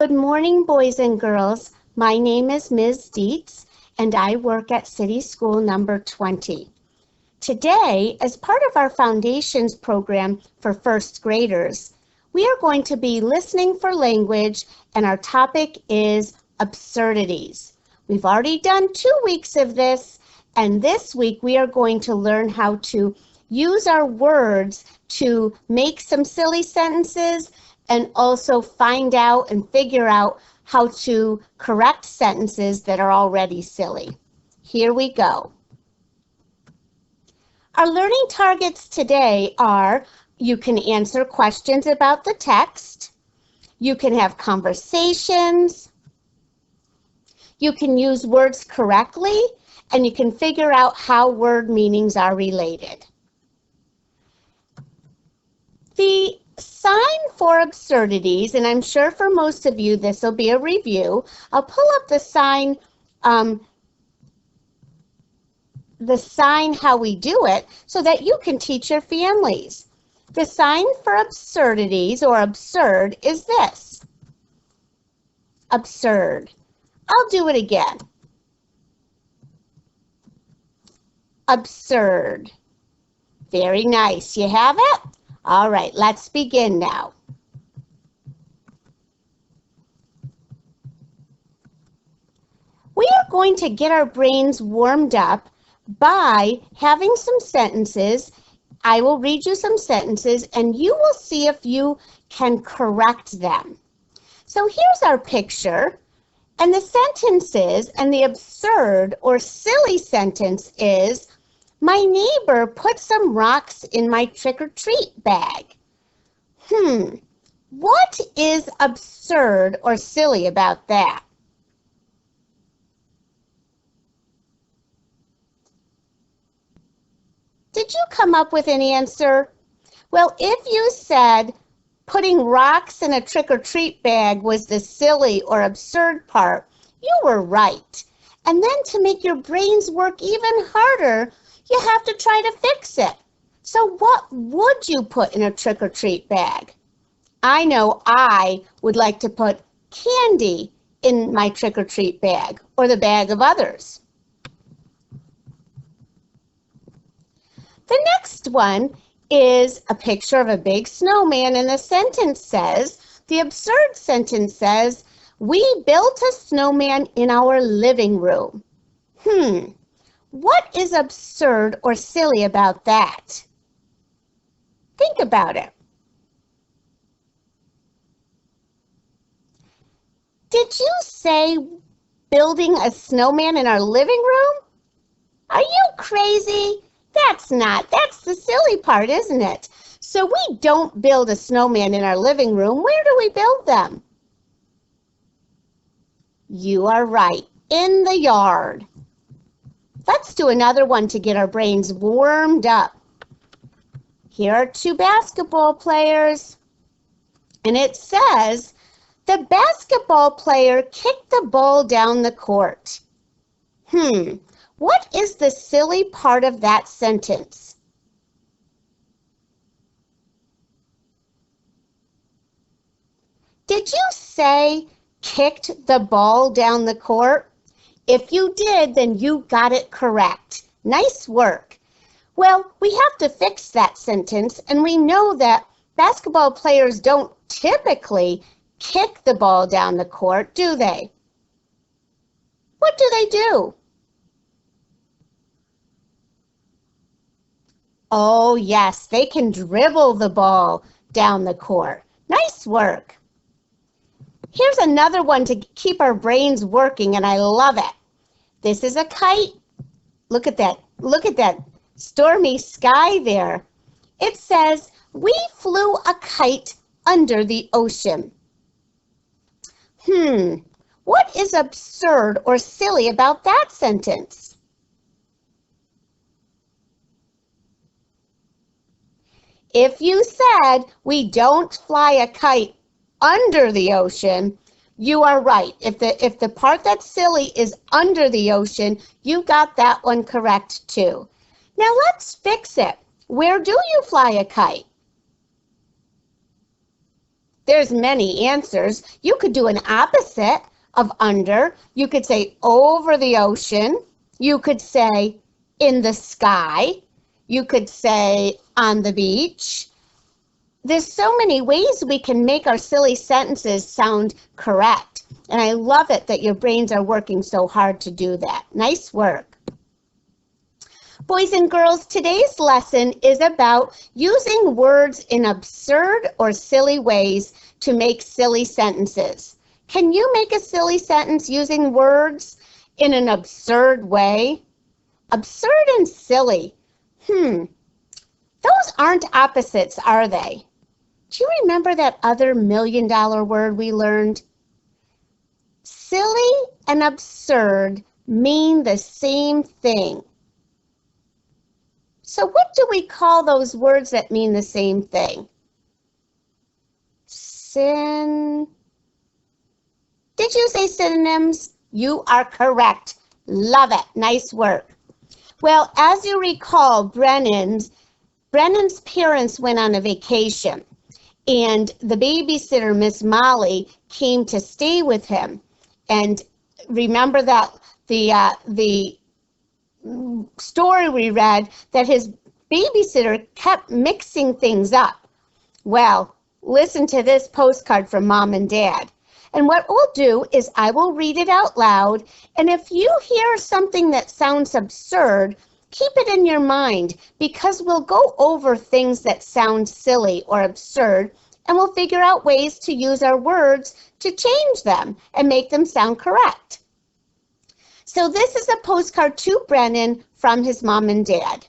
Good morning, boys and girls. My name is Ms. Deats, and I work at City School number 20. Today, as part of our Foundations program for first graders, we are going to be listening for language, and our topic is absurdities. We've already done 2 weeks of this, and this week we are going to learn how to use our words to make some silly sentences and also find out and figure out how to correct sentences that are already silly. Here we go. Our learning targets today are: you can answer questions about the text, you can have conversations, you can use words correctly, and you can figure out how word meanings are related. The sign for absurdities, and I'm sure for most of you this will be a review. I'll pull up the sign how we do it so that you can teach your families. The sign for absurdities or absurd is this. Absurd. I'll do it again. Absurd. Very nice. You have it? All right, let's begin now. We are going to get our brains warmed up by having some sentences. I will read you some sentences and you will see if you can correct them. So here's our picture, and the sentence is, and the absurd or silly sentence is, my neighbor put some rocks in my trick-or-treat bag. What is absurd or silly about that? Did you come up with an answer? Well, if you said putting rocks in a trick-or-treat bag was the silly or absurd part, you were right. And then to make your brains work even harder, you have to try to fix it. So what would you put in a trick-or-treat bag? I know I would like to put candy in my trick-or-treat bag or the bag of others. The next one is a picture of a big snowman, and the sentence says, the absurd sentence says, we built a snowman in our living room. What is absurd or silly about that? Think about it. Did you say building a snowman in our living room? Are you crazy? That's the silly part, isn't it? So we don't build a snowman in our living room. Where do we build them? You are right, in the yard. Let's do another one to get our brains warmed up. Here are 2 basketball players, and it says, the basketball player kicked the ball down the court. What is the silly part of that sentence? Did you say kicked the ball down the court? If you did, then you got it correct. Nice work. Well, we have to fix that sentence, and we know that basketball players don't typically kick the ball down the court, do they? What do they do? Oh, yes, they can dribble the ball down the court. Nice work. Here's another one to keep our brains working, and I love it. This is a kite. Look at that. Look at that stormy sky there. It says, we flew a kite under the ocean. What is absurd or silly about that sentence? If you said we don't fly a kite under the ocean, you are right. If the part that's silly is under the ocean, you got that one correct too. Now let's fix it. Where do you fly a kite? There's many answers. You could do an opposite of under. You could say over the ocean. You could say in the sky. You could say on the beach. There's so many ways we can make our silly sentences sound correct. And I love it that your brains are working so hard to do that. Nice work. Boys and girls, today's lesson is about using words in absurd or silly ways to make silly sentences. Can you make a silly sentence using words in an absurd way? Absurd and silly. Those aren't opposites, are they? Do you remember that other million-dollar word we learned? Silly and absurd mean the same thing. So what do we call those words that mean the same thing? Did you say synonyms? You are correct. Love it. Nice work. Well, as you recall, Brennan's parents went on a vacation, and the babysitter, Miss Molly, came to stay with him. And remember that the story we read that his babysitter kept mixing things up. Well, listen to this postcard from Mom and Dad. And what we'll do is I will read it out loud, and if you hear something that sounds absurd, keep it in your mind, because we'll go over things that sound silly or absurd, and we'll figure out ways to use our words to change them and make them sound correct. So this is a postcard to Brennan from his mom and dad.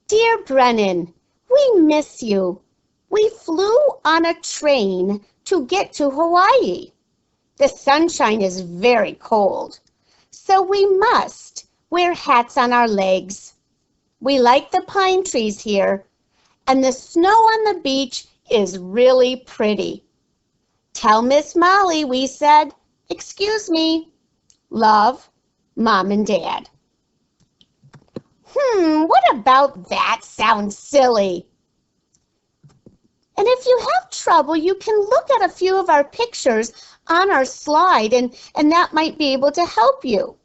Dear Brennan, we miss you. We flew on a train to get to Hawaii. The sunshine is very cold, so we must wear hats on our legs. We like the pine trees here, and the snow on the beach is really pretty. Tell Miss Molly we said, excuse me. Love, Mom and Dad. What about that sounds silly? And if you have trouble, you can look at a few of our pictures on our slide, and that might be able to help you.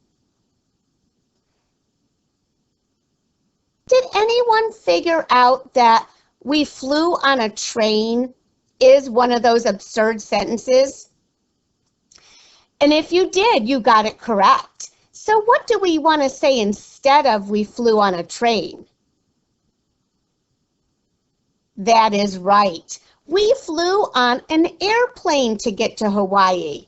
Did anyone figure out that we flew on a train is one of those absurd sentences? And if you did, you got it correct. So what do we want to say instead of we flew on a train? That is right. We flew on an airplane to get to Hawaii.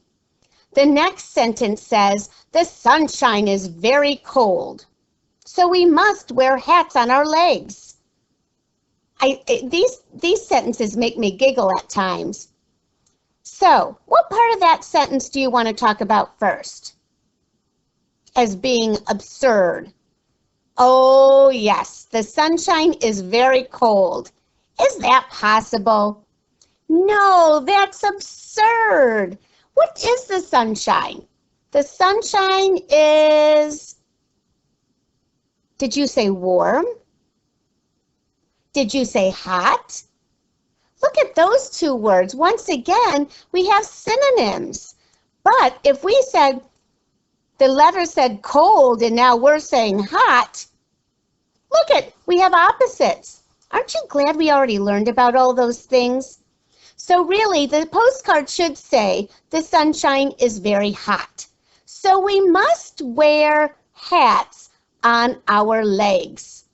The next sentence says, the sunshine is very cold, so we must wear hats on our legs. These sentences make me giggle at times. So, what part of that sentence do you want to talk about first as being absurd? Oh, yes, the sunshine is very cold. Is that possible? No, that's absurd. What is the sunshine? The sunshine is, did you say warm? Did you say hot? Look at those two words. Once again, we have synonyms. But if we said, the letter said cold and now we're saying hot, look at, we have opposites. Aren't you glad we already learned about all those things? So really, the postcard should say, the sunshine is very hot. So we must wear hats on our legs.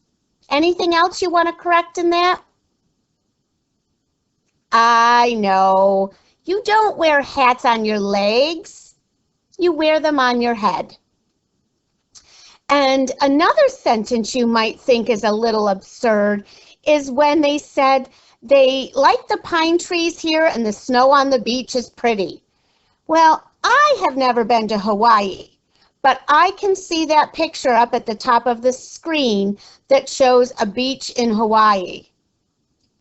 Anything else you want to correct in that? I know. You don't wear hats on your legs. You wear them on your head. And another sentence you might think is a little absurd is when they said they like the pine trees here and the snow on the beach is pretty. Well, I have never been to Hawaii, but I can see that picture up at the top of the screen that shows a beach in Hawaii.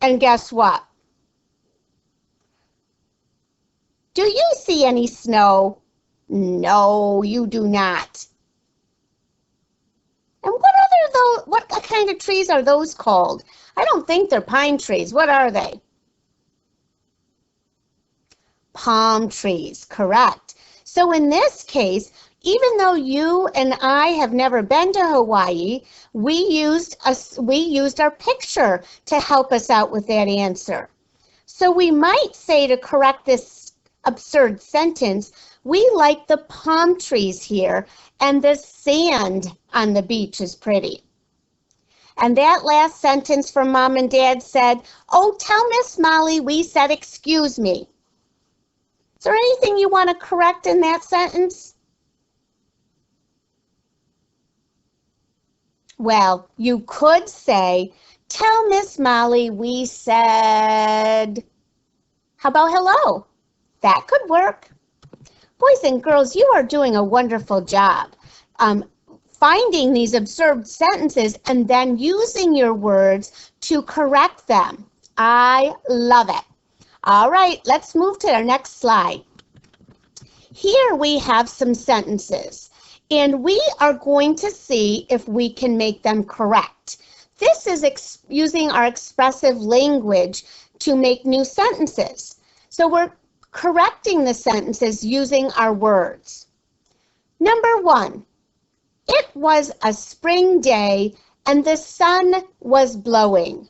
And guess what? Do you see any snow? No, you do not. And what kind of trees are those called? I don't think they're pine trees. What are they? palm trees. Correct. So in this case, even though you and I have never been to Hawaii, we used our picture to help us out with that answer. So we might say, to correct this absurd sentence, we like the palm trees here and the sand on the beach is pretty. And that last sentence from Mom and Dad said, "Oh, tell Miss Molly we said excuse me." Is there anything you want to correct in that sentence? Well, you could say, "Tell Miss Molly we said," how about hello? That could work. Boys and girls, you are doing a wonderful job finding these absurd sentences and then using your words to correct them. I love it. All right, let's move to our next slide. Here we have some sentences, and we are going to see if we can make them correct. This is using our expressive language to make new sentences. So we're correcting the sentences using our words. Number 1, it was a spring day and the sun was blowing.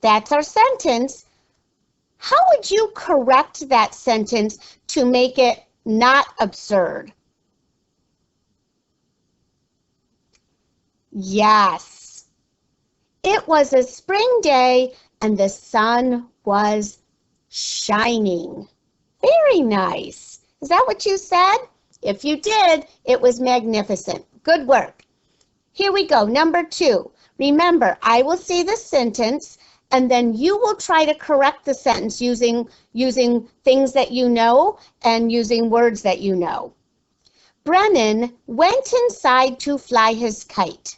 That's our sentence. How would you correct that sentence to make it not absurd? Yes, it was a spring day and the sun was shining. Very nice. Is that what you said? If you did, it was magnificent. Good work. Here we go. Number 2. Remember, I will say the sentence, and then you will try to correct the sentence using things that you know and using words that you know. Brennan went inside to fly his kite.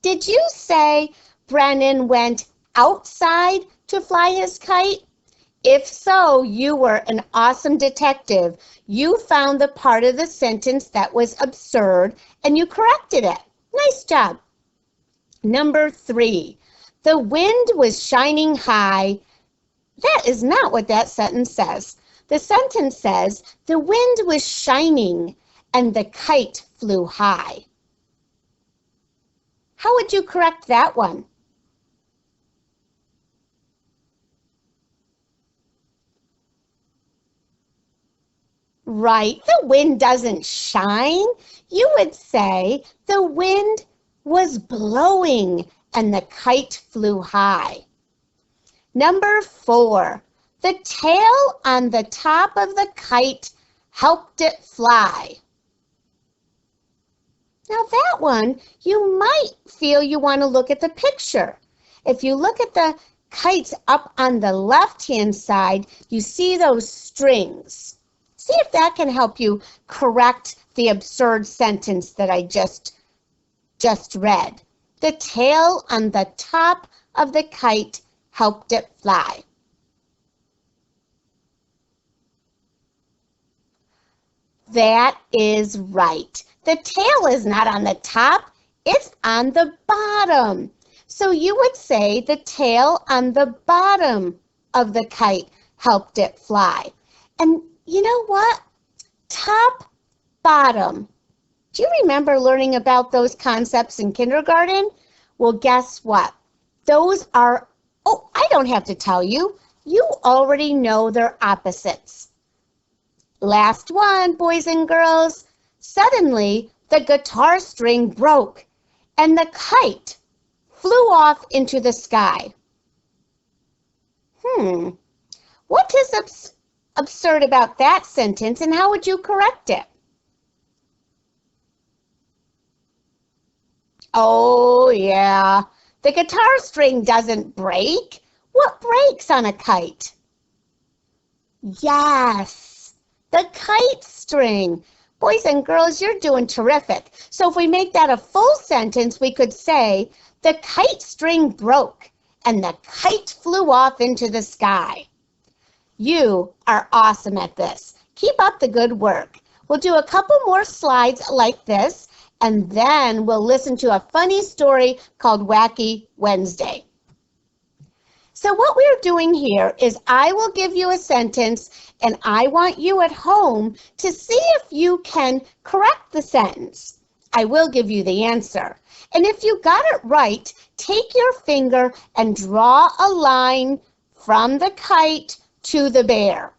Did you say Brennan went outside to fly his kite? If so, you were an awesome detective. You found the part of the sentence that was absurd and you corrected it. Nice job. Number 3, the wind was shining high. That is not what that sentence says. The sentence says, the wind was shining and the kite flew high. How would you correct that one? Right, the wind doesn't shine. You would say the wind was blowing and the kite flew high. Number 4, the tail on the top of the kite helped it fly. Now that one, you might feel you want to look at the picture. If you look at the kites up on the left-hand side, you see those strings. See if that can help you correct the absurd sentence that I just read. The tail on the top of the kite helped it fly. That is right. The tail is not on the top, it's on the bottom. So you would say the tail on the bottom of the kite helped it fly. And you know what? Top, bottom. Do you remember learning about those concepts in kindergarten? Well, guess what? Those are, oh, I don't have to tell you. You already know their opposites. Last one, boys and girls. Suddenly, the guitar string broke and the kite flew off into the sky. What is absurd about that sentence and how would you correct it? Oh, yeah. The guitar string doesn't break. What breaks on a kite? Yes, the kite string. Boys and girls, you're doing terrific. So if we make that a full sentence, we could say, the kite string broke and the kite flew off into the sky. You are awesome at this. Keep up the good work. We'll do a couple more slides like this, and then we'll listen to a funny story called Wacky Wednesday. So what we're doing here is I will give you a sentence, and I want you at home to see if you can correct the sentence. I will give you the answer. And if you got it right, take your finger and draw a line from the kite to the bear.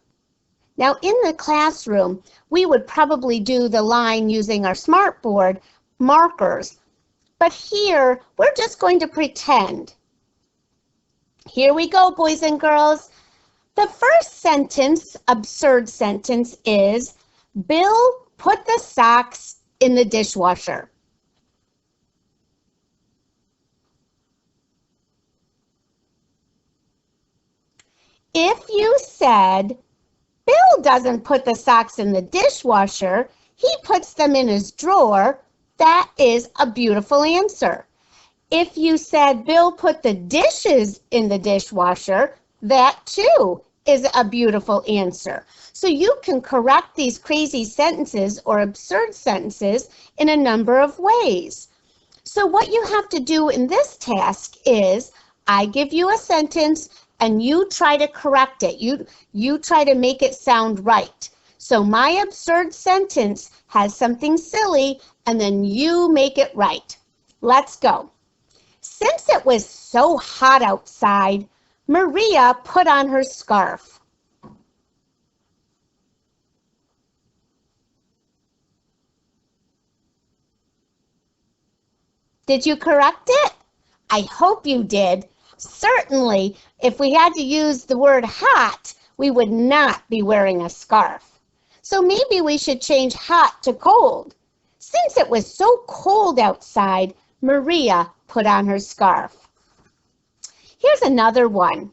Now, in the classroom, we would probably do the line using our smartboard markers. But here, we're just going to pretend. Here we go, boys and girls. The first sentence, absurd sentence, is, Bill put the socks in the dishwasher. If you said, Bill doesn't put the socks in the dishwasher, he puts them in his drawer, that is a beautiful answer. If you said Bill put the dishes in the dishwasher, that too is a beautiful answer. So you can correct these crazy sentences or absurd sentences in a number of ways. So what you have to do in this task is I give you a sentence and you try to correct it. You try to make it sound right. So my absurd sentence has something silly and then you make it right. Let's go. Since it was so hot outside, Maria put on her scarf. Did you correct it? I hope you did. Certainly, if we had to use the word hot, we would not be wearing a scarf. So maybe we should change hot to cold. Since it was so cold outside, Maria put on her scarf. Here's another one.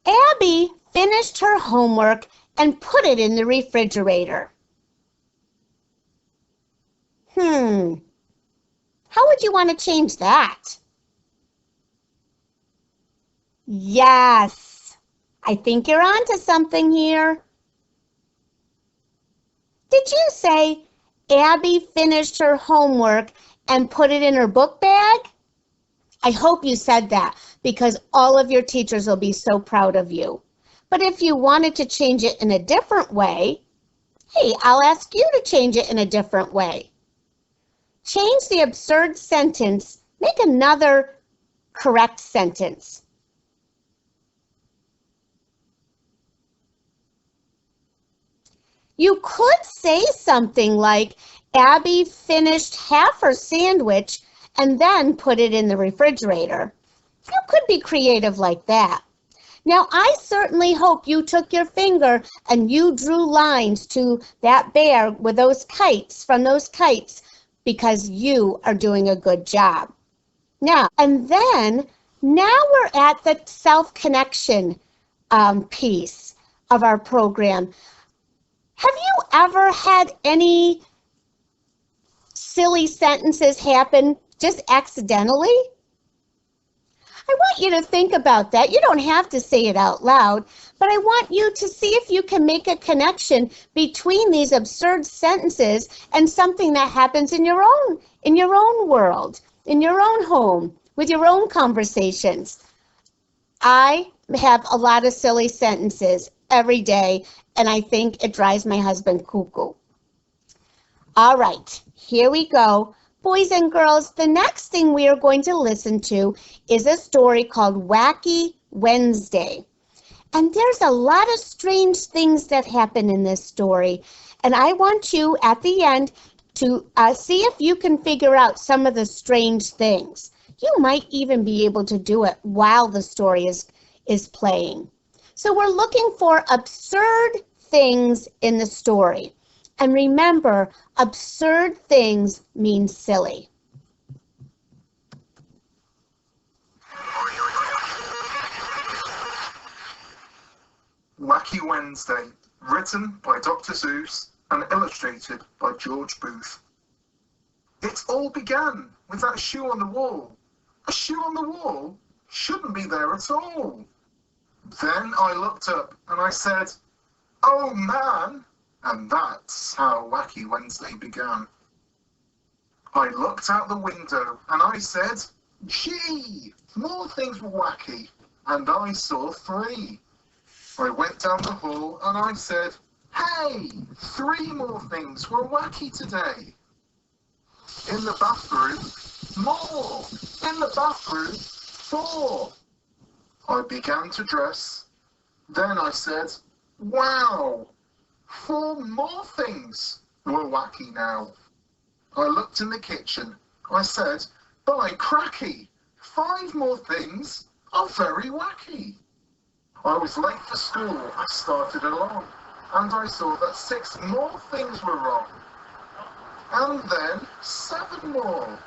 Abby finished her homework and put it in the refrigerator. How would you want to change that? Yes, I think you're onto something here. Did you say Abby finished her homework and put it in her book bag? I hope you said that because all of your teachers will be so proud of you. But if you wanted to change it in a different way, hey, I'll ask you to change it in a different way. Change the absurd sentence, make another correct sentence. You could say something like, Abby finished half her sandwich and then put it in the refrigerator. You could be creative like that. Now, I certainly hope you took your finger and you drew lines to that bear with those kites, from those kites, because you are doing a good job. Now we're at the self-connection piece of our program. Have you ever had any silly sentences happen just accidentally? I want you to think about that. You don't have to say it out loud, but I want you to see if you can make a connection between these absurd sentences and something that happens in your own world, in your own home, with your own conversations. I have a lot of silly sentences every day, and I think it drives my husband cuckoo. All right, here we go. Boys and girls, the next thing we are going to listen to is a story called Wacky Wednesday. And there's a lot of strange things that happen in this story. And I want you at the end to see if you can figure out some of the strange things. You might even be able to do it while the story is playing. So we're looking for absurd things in the story. And remember, absurd things mean silly. Wacky Wednesday, written by Dr. Seuss and illustrated by George Booth. It all began with that shoe on the wall. A shoe on the wall shouldn't be there at all. Then I looked up and I said, "Oh man!" And that's how Wacky Wednesday began. I looked out the window and I said, gee, more things were wacky, and I saw 3. I went down the hall and I said, hey, 3 more things were wacky today. In the bathroom, more. In the bathroom, 4. I began to dress. Then I said, wow, 4 more things were wacky now. I looked in the kitchen. I said, by cracky, 5 more things are very wacky. I was late for school. I started along, and I saw that 6 more things were wrong. And then 7 more.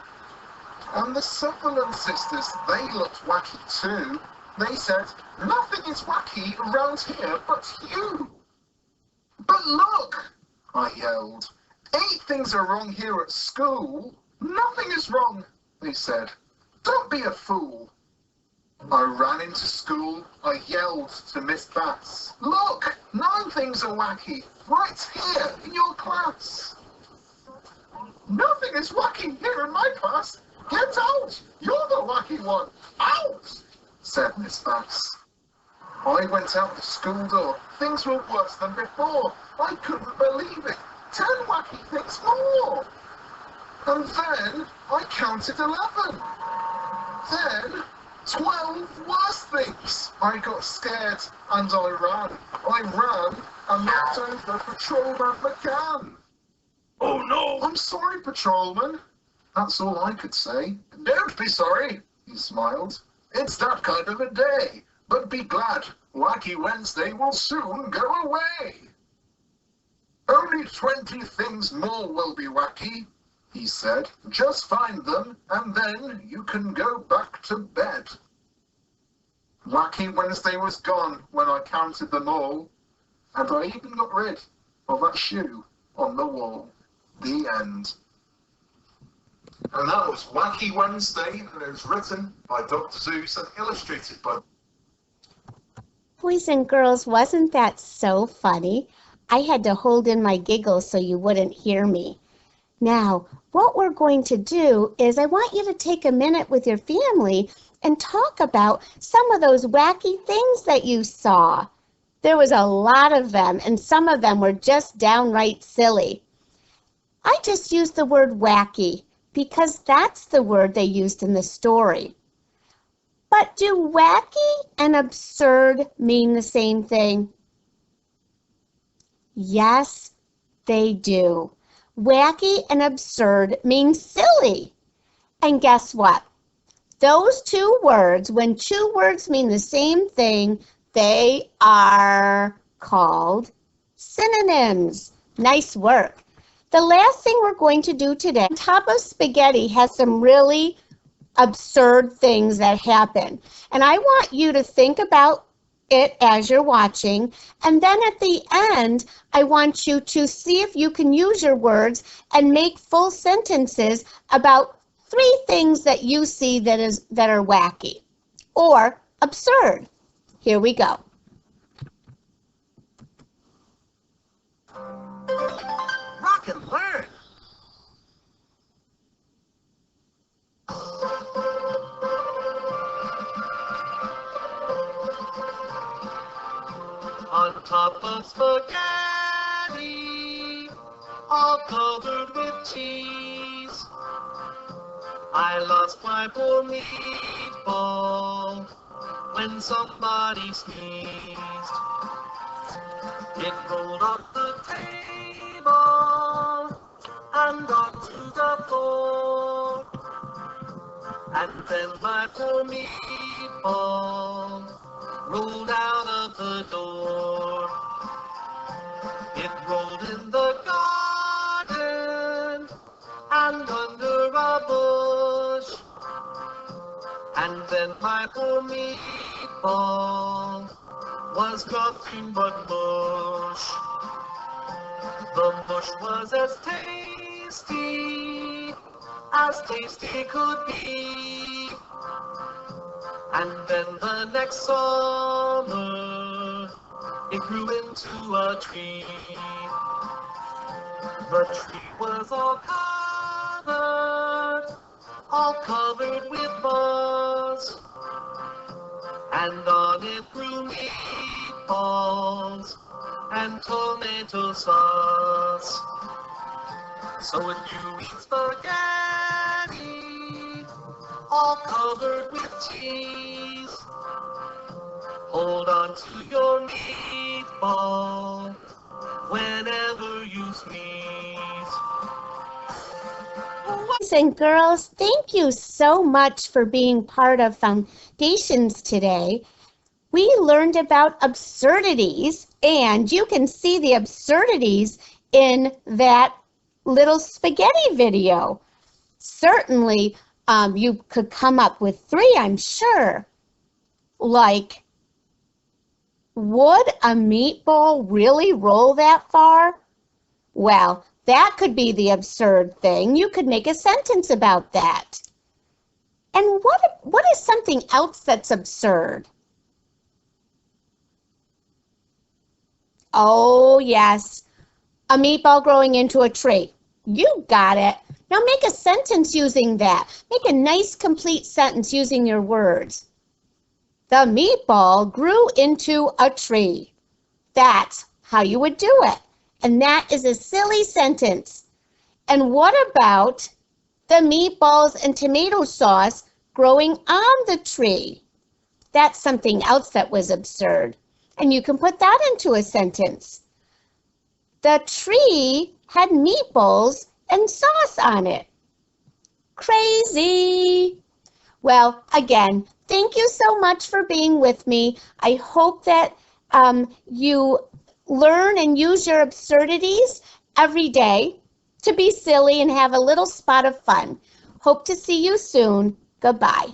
And the Sutherland sisters, they looked wacky too. They said, nothing is wacky around here but you. But look, I yelled, 8 things are wrong here at school. Nothing is wrong, they said. Don't be a fool. I ran into school. I yelled to Miss Bass, look, 9 things are wacky, right here in your class. Nothing is wacky here in my class. Get out! You're the wacky one. Out! Said Miss Bass. I went out the school door. Things were worse than before. I couldn't believe it. 10 wacky things more. And then I counted 11. Then 12 worse things. I got scared and I ran. I ran and knocked over Patrolman McCann. Oh no! I'm sorry, Patrolman. That's all I could say. Don't be sorry, he smiled. It's that kind of a day. But be glad, Wacky Wednesday will soon go away. Only 20 things more will be wacky, he said. Just find them, and then you can go back to bed. Wacky Wednesday was gone when I counted them all, and I even got rid of that shoe on the wall. The end. And that was Wacky Wednesday, and it was written by Dr. Zeus and illustrated by... Boys and girls, wasn't that so funny? I had to hold in my giggles so you wouldn't hear me. Now, what we're going to do is I want you to take a minute with your family and talk about some of those wacky things that you saw. There was a lot of them, and some of them were just downright silly. I just used the word wacky because that's the word they used in the story. But do wacky and absurd mean the same thing? Yes, they do. Wacky and absurd mean silly. And guess what? Those 2 words, when 2 words mean the same thing, they are called synonyms. Nice work. The last thing we're going to do today, on top of spaghetti, has some really absurd things that happen. And I want you to think about it as you're watching. And then at the end, I want you to see if you can use your words and make full sentences about 3 things that you see that are wacky or absurd. Here we go. Rock and learn. On top of spaghetti, all covered with cheese, I lost my poor meatball when somebody sneezed. It rolled off the table and onto the floor, and then my poor meatball rolled out of the door. It rolled in the garden and under a bush, and then my poor meatball was nothing but mush. The mush was as tasty could be. And then the next summer, it grew into a tree. The tree was all covered all covered with moss, and on it grew meatballs and tomato sauce. So if you eat spaghetti, all covered with cheese, hold on to your meatball whenever you sneeze. Boys and girls, thank you so much for being part of Foundations today. We learned about absurdities, and you can see the absurdities in that little spaghetti video. Certainly, you could come up with 3, I'm sure. Like, would a meatball really roll that far? Well, that could be the absurd thing. You could make a sentence about that. And what is something else that's absurd? Oh, yes, a meatball growing into a tree. You got it. Now make a sentence using that. Make a nice, complete sentence using your words. The meatball grew into a tree. That's how you would do it. And that is a silly sentence. And what about the meatballs and tomato sauce growing on the tree? That's something else that was absurd. And you can put that into a sentence. The tree had meatballs and sauce on it. Crazy! Well, again, thank you so much for being with me. I hope that you learn and use your absurdities every day to be silly and have a little spot of fun. Hope to see you soon. Goodbye.